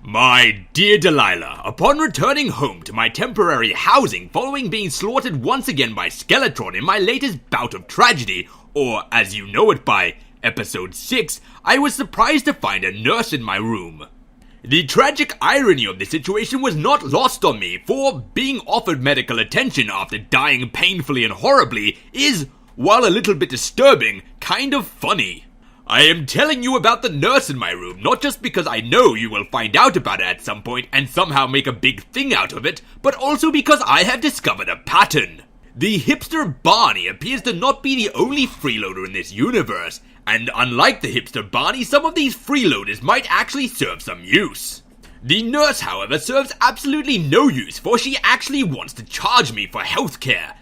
My dear Delilah, upon returning home to my temporary housing following being slaughtered once again by Skeletron in my latest bout of tragedy, or as you know it by episode 6, I was surprised to find a nurse in my room. The tragic irony of the situation was not lost on me, for being offered medical attention after dying painfully and horribly is, while a little bit disturbing, kind of funny. I am telling you about the nurse in my room, not just because I know you will find out about it at some point and somehow make a big thing out of it, but also because I have discovered a pattern. The hipster Barney appears to not be the only freeloader in this universe, and unlike the hipster Barney, some of these freeloaders might actually serve some use. The nurse, however, serves absolutely no use, for she actually wants to charge me for healthcare.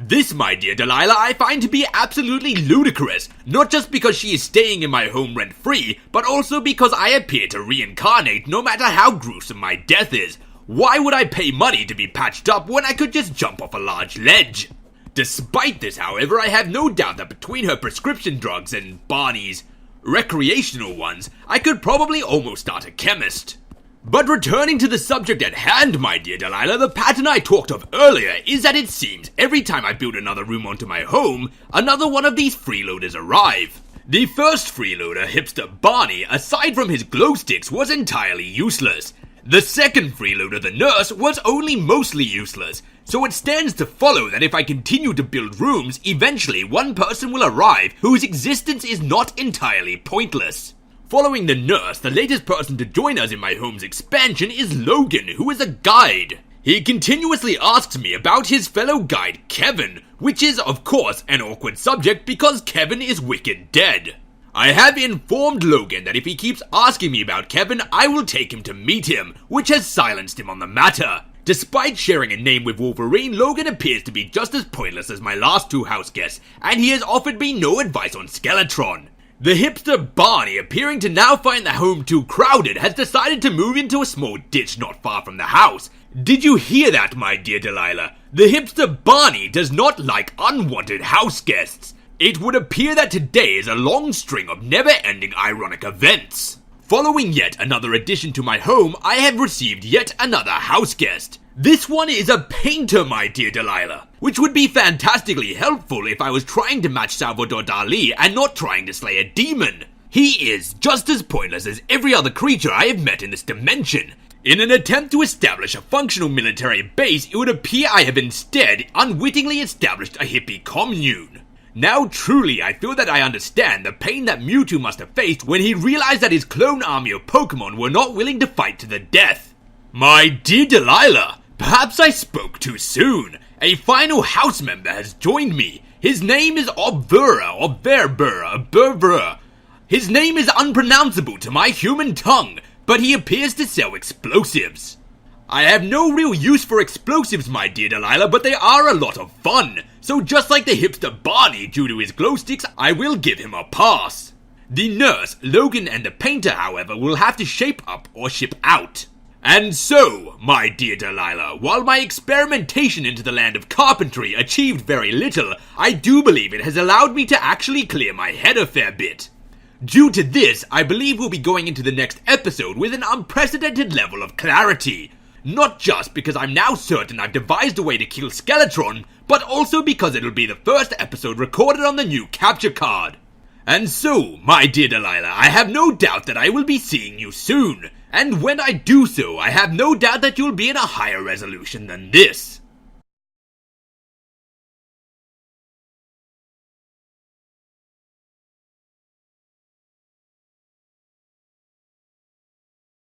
This, my dear Delilah, I find to be absolutely ludicrous, not just because she is staying in my home rent-free, but also because I appear to reincarnate no matter how gruesome my death is. Why would I pay money to be patched up when I could just jump off a large ledge? Despite this, however, I have no doubt that between her prescription drugs and Barney's recreational ones, I could probably almost start a chemist. But returning to the subject at hand, my dear Delilah, the pattern I talked of earlier is that it seems every time I build another room onto my home, another one of these freeloaders arrive. The first freeloader, hipster Barney, aside from his glow sticks, was entirely useless. The second freeloader, the nurse, was only mostly useless, so it stands to follow that if I continue to build rooms, eventually one person will arrive whose existence is not entirely pointless. Following the nurse, the latest person to join us in my home's expansion is Logan, who is a guide. He continuously asks me about his fellow guide Kevin, which is, of course, an awkward subject because Kevin is wicked dead. I have informed Logan that if he keeps asking me about Kevin, I will take him to meet him, which has silenced him on the matter. Despite sharing a name with Wolverine, Logan appears to be just as pointless as my last two house guests, and he has offered me no advice on Skeletron. The hipster Barney, appearing to now find the home too crowded, has decided to move into a small ditch not far from the house. Did you hear that, my dear Delilah? The hipster Barney does not like unwanted house guests. It would appear that today is a long string of never-ending ironic events. Following yet another addition to my home, I have received yet another house guest. This one is a painter, my dear Delilah, which would be fantastically helpful if I was trying to match Salvador Dali and not trying to slay a demon. He is just as pointless as every other creature I have met in this dimension. In an attempt to establish a functional military base, it would appear I have instead unwittingly established a hippie commune. Now truly, I feel that I understand the pain that Mewtwo must have faced when he realized that his clone army of Pokemon were not willing to fight to the death. My dear Delilah, perhaps I spoke too soon. A final house member has joined me. His name is Bervera. His name is unpronounceable to my human tongue, but he appears to sell explosives. I have no real use for explosives, my dear Delilah, but they are a lot of fun. So just like the hipster Barney due to his glow sticks, I will give him a pass. The nurse, Logan, and the painter, however, will have to shape up or ship out. And so, my dear Delilah, while my experimentation into the land of carpentry achieved very little, I do believe it has allowed me to actually clear my head a fair bit. Due to this, I believe we'll be going into the next episode with an unprecedented level of clarity. Not just because I'm now certain I've devised a way to kill Skeletron, but also because it'll be the first episode recorded on the new capture card. And so, my dear Delilah, I have no doubt that I will be seeing you soon. And when I do so, I have no doubt that you'll be in a higher resolution than this.